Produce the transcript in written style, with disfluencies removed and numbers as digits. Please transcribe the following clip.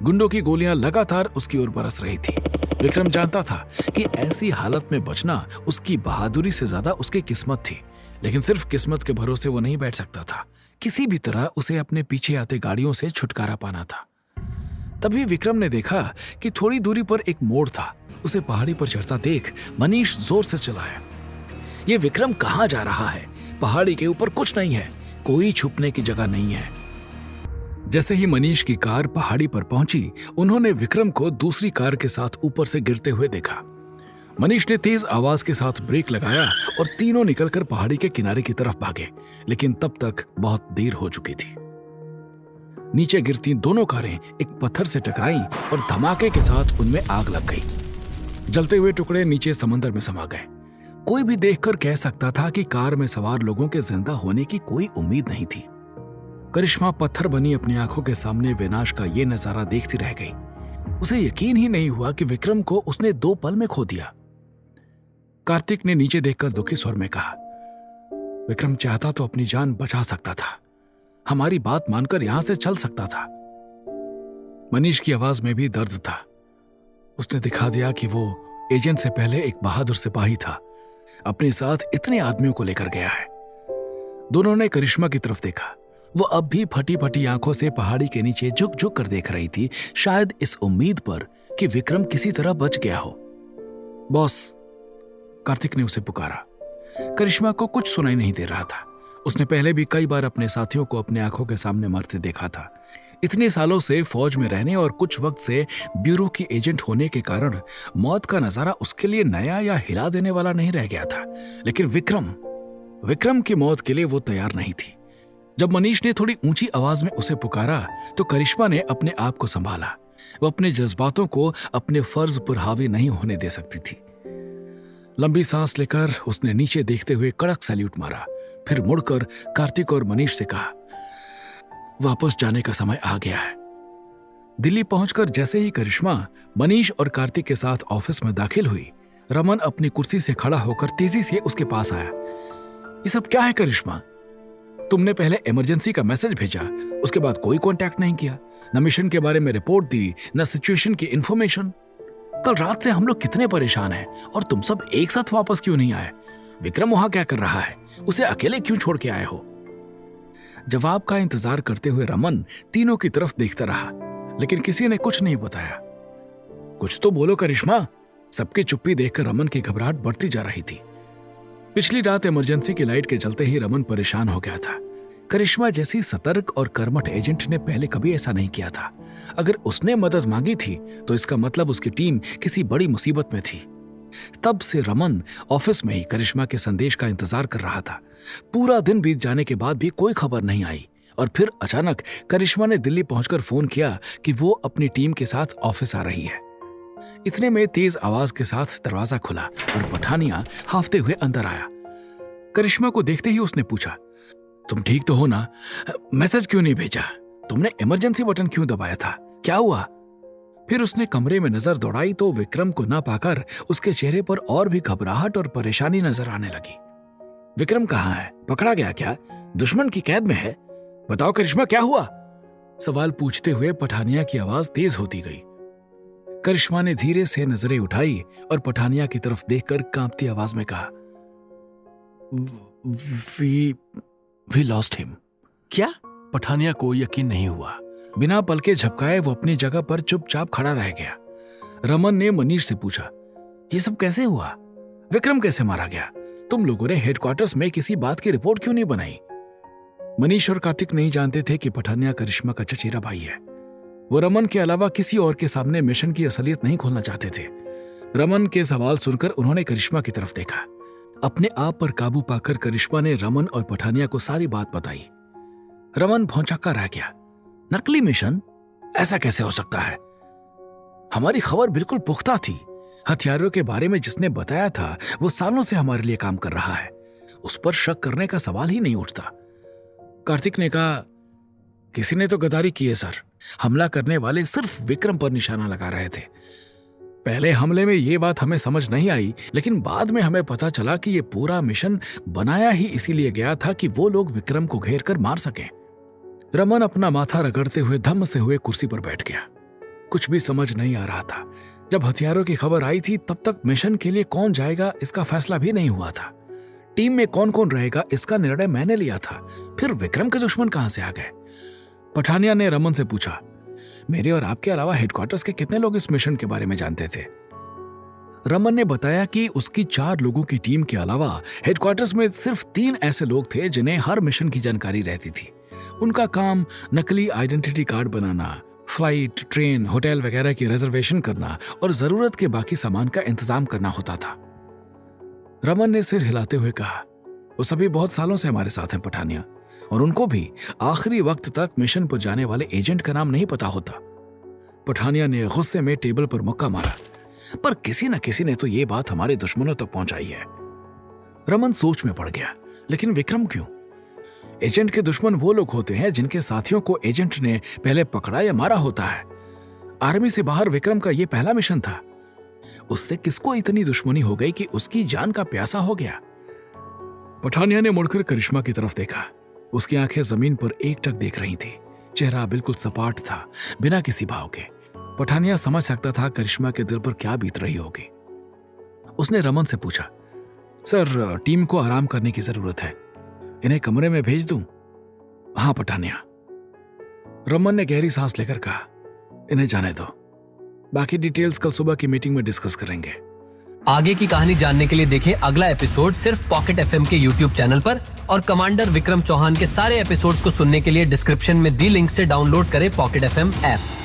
गुंडों की गोलियां लगातार उसकी ओर बरस रही थी। विक्रम जानता था कि ऐसी हालत में बचना उसकी बहादुरी से ज्यादा उसकी किस्मत थी, लेकिन सिर्फ किस्मत के भरोसे वो नहीं बैठ सकता था। किसी भी तरह उसे अपने पीछे आते गाड़ियों से छुटकारा पाना था। तभी विक्रम ने देखा कि थोड़ी दूरी पर एक मोड़ था। उसे पहाड़ी पर चढ़ता देख मनीष जोर से चिल्लाया, ये विक्रम कहाँ जा रहा है? पहाड़ी के ऊपर कुछ नहीं है, कोई छुपने की जगह नहीं है। जैसे ही मनीष की कार पहाड़ी पर पहुंची, उन्होंने विक्रम को दूसरी कार के साथ ऊपर से गिरते हुए देखा। मनीष ने तेज आवाज के साथ ब्रेक लगाया और तीनों निकलकर पहाड़ी के किनारे की तरफ भागे, लेकिन तब तक बहुत देर हो चुकी थी। नीचे गिरती दोनों कारें एक पत्थर से टकराईं और धमाके के साथ उनमें आग लग गई। जलते हुए टुकड़े नीचे समंदर में समा गए। कोई भी देखकर कह सकता था कि कार में सवार लोगों के जिंदा होने की कोई उम्मीद नहीं थी। करिश्मा पत्थर बनी अपनी आंखों के सामने विनाश का ये नजारा देखती रह गई। उसे यकीन ही नहीं हुआ कि विक्रम को उसने 2 पल में खो दिया। कार्तिक ने नीचे देखकर दुखी स्वर में कहा, विक्रम चाहता तो अपनी जान बचा सकता था, हमारी बात मानकर यहां से चल सकता था। मनीष की आवाज में भी दर्द था। उसने दिखा दिया कि वो एजेंट से पहले एक बहादुर सिपाही था, अपने साथ इतने आदमियों को लेकर गया है। दोनों ने करिश्मा की तरफ देखा। वो अब भी फटी फटी आंखों से पहाड़ी के नीचे झुक झुक कर देख रही थी, शायद इस उम्मीद पर कि विक्रम किसी तरह बच गया हो। बॉस, कार्तिक ने उसे पुकारा। करिश्मा को कुछ सुनाई नहीं दे रहा था। उसने पहले भी कई बार अपने साथियों को अपने आंखों के सामने मरते देखा था। इतने सालों से फौज में रहने और कुछ वक्त से ब्यूरो की एजेंट होने के कारण मौत का नजारा उसके लिए नया या हिला देने वाला नहीं रह गया था। लेकिन विक्रम की मौत के लिए वो तैयार नहीं थी। जब मनीष ने थोड़ी ऊंची आवाज में उसे पुकारा तो करिश्मा ने अपने आप को संभाला। वो अपने जज्बातों को अपने फर्ज पर हावी नहीं होने दे सकती थी। लंबी सांस लेकर उसने नीचे देखते हुए कड़क सैल्यूट मारा, फिर मुड़कर कार्तिक और मनीष से कहा, वापस जाने का समय आ गया है। दिल्ली पहुंचकर जैसे ही करिश्मा मनीष और कार्तिक के साथ ऑफिस में दाखिल हुई, रमन अपनी कुर्सी से खड़ा होकर तेजी से उसके पास आया। ये सब क्या है करिश्मा? तुमने पहले इमरजेंसी का मैसेज भेजा, उसके बाद कोई कांटेक्ट नहीं किया, न मिशन के बारे में रिपोर्ट दी, न सिचुएशन की इंफॉर्मेशन। कल रात से हम लोग कितने परेशान हैं और तुम सब एक साथ वापस क्यों नहीं आए? विक्रम वहां क्या कर रहा है? उसे अकेले क्यों छोड़ के आए हो? जवाब का इंतजार करते हुए रमन तीनों की तरफ देखता रहा, लेकिन किसी ने कुछ नहीं बताया। कुछ तो बोलो करिश्मा। सबकी चुप्पी देखकर रमन की घबराहट बढ़ती जा रही थी। पिछली रात इमरजेंसी की लाइट के चलते ही रमन परेशान हो गया था। करिश्मा जैसी सतर्क और कर्मठ एजेंट ने पहले कभी ऐसा नहीं किया था। अगर उसने मदद मांगी थी तो इसका मतलब उसकी टीम किसी बड़ी मुसीबत में थी। तब से रमन ऑफिस में ही करिश्मा के संदेश का इंतजार कर रहा था। पूरा दिन बीत जाने के बाद भी कोई खबर नहीं आई और फिर अचानक करिश्मा ने दिल्ली पहुंचकर फोन किया कि वो अपनी टीम के साथ ऑफिस आ रही है। इतने में तेज आवाज के साथ दरवाजा खुला और पठानिया हाफते हुए अंदर आया। करिश्मा को देखते ही उसने पूछा, तुम ठीक तो हो ना? मैसेज क्यों नहीं भेजा? तुमने इमरजेंसी बटन क्यों दबाया था? क्या हुआ? फिर उसने कमरे में नजर दौड़ाई तो विक्रम को ना पाकर उसके चेहरे पर और भी घबराहट और परेशानी नजर आने लगी। विक्रम कहाँ है? पकड़ा गया क्या? दुश्मन की कैद में है? बताओ करिश्मा, क्या हुआ? सवाल पूछते हुए पठानिया की आवाज तेज होती गई। करिश्मा ने धीरे से नजरें उठाई और पठानिया की तरफ देखकर कांपती आवाज में कहा, वी लॉस्ट हिम। क्या? पठानिया को यकीन नहीं हुआ। बिना पलके झपकाए वो अपनी जगह पर चुपचाप खड़ा रह गया। रमन ने मनीष से पूछा, ये सब कैसे हुआ? विक्रम कैसे मारा गया? तुम लोगों ने हेडक्वार्टर्स में किसी बात की रिपोर्ट क्यों नहीं बनाई? मनीष और कार्तिक नहीं जानते थे कि पठानिया करिश्मा का चचेरा भाई है। वो रमन के अलावा किसी और के सामने मिशन की असलियत नहीं खोलना चाहते थे। रमन के सवाल सुनकर उन्होंने करिश्मा की तरफ देखा। अपने आप पर काबू पाकर करिश्मा ने रमन और पठानिया को सारी बात बताई। रमन भौंचक्का रह गया। नकली मिशन? ऐसा कैसे हो सकता है? हमारी खबर बिल्कुल पुख्ता थी। हथियारों के बारे में जिसने बताया था वो सालों से हमारे लिए काम कर रहा है। उस पर शक करने का सवाल ही नहीं उठता। कार्तिक ने कहा, किसी ने तो गद्दारी की है सर। हमला करने वाले सिर्फ विक्रम पर निशाना लगा रहे थे। पहले हमले में ये बात हमें समझ नहीं आई, लेकिन बाद में हमें पता चला कि ये पूरा मिशन बनाया ही इसीलिए गया था कि वो लोग विक्रम को घेर कर मार सकें। रमन अपना माथा रगड़ते हुए धम्म से हुए कुर्सी पर बैठ गया। कुछ भी समझ नहीं आ रहा था। जब हथियारों की खबर आई थी तब तक मिशन के लिए कौन जाएगा इसका फैसला भी नहीं हुआ था। टीम में कौन कौन रहेगा इसका निर्णय मैंने लिया था। फिर विक्रम के दुश्मन कहां से आ गए? पठानिया ने रमन से पूछा, मेरे और आपके अलावा हेडक्वार्टर्स के कितने लोग इस मिशन के बारे में जानते थे? रमन ने बताया कि उसकी 4 लोगों की टीम के अलावा हेडक्वार्टर्स में सिर्फ 3 ऐसे लोग थे जिन्हें हर मिशन की जानकारी रहती थी। उनका काम नकली आइडेंटिटी कार्ड बनाना, फ्लाइट, ट्रेन, होटल वगैरह की रिजर्वेशन करना और जरूरत के बाकी सामान का इंतजाम करना होता था। रमन ने सिर हिलाते हुए कहा, वो सभी बहुत सालों से हमारे साथ हैं पठानिया, और उनको भी आखिरी वक्त तक मिशन पर जाने वाले एजेंट का नाम नहीं पता होता। पठानिया ने गुस्से में टेबल पर मुक्का मारा, पर किसी न किसी ने तो ये बात हमारे दुश्मनों तक पहुंचाई है। रमन सोच में पड़ गया, लेकिन विक्रम क्यों? एजेंट के दुश्मन वो लोग होते हैं जिनके साथियों को एजेंट ने पहले पकड़ा या मारा होता है। आर्मी से बाहर विक्रम का ये पहला मिशन था। उससे किसको इतनी दुश्मनी हो गई कि उसकी जान का प्यासा हो गया? पठानिया ने मुड़कर करिश्मा की तरफ देखा। उसकी आंखें जमीन पर एकटक देख रही थी। चेहरा बिल्कुल सपाट था, बिना किसी भाव के। पठानिया समझ सकता था करिश्मा के दिल पर क्या बीत रही होगी। उसने रमन से पूछा, सर, टीम को आराम करने की जरूरत है, इन्हें कमरे में भेज दूं? हाँ पठानिया। रमन ने गहरी सांस लेकर कहा, इन्हें जाने दो, बाकी डिटेल्स कल सुबह की मीटिंग में डिस्कस करेंगे। आगे की कहानी जानने के लिए देखें अगला एपिसोड सिर्फ पॉकेट एफएम के यूट्यूब चैनल पर, और कमांडर विक्रम चौहान के सारे एपिसोड्स को सुनने के लिए डिस्क्रिप्शन में दी लिंक से डाउनलोड करें पॉकेट एफएम ऐप।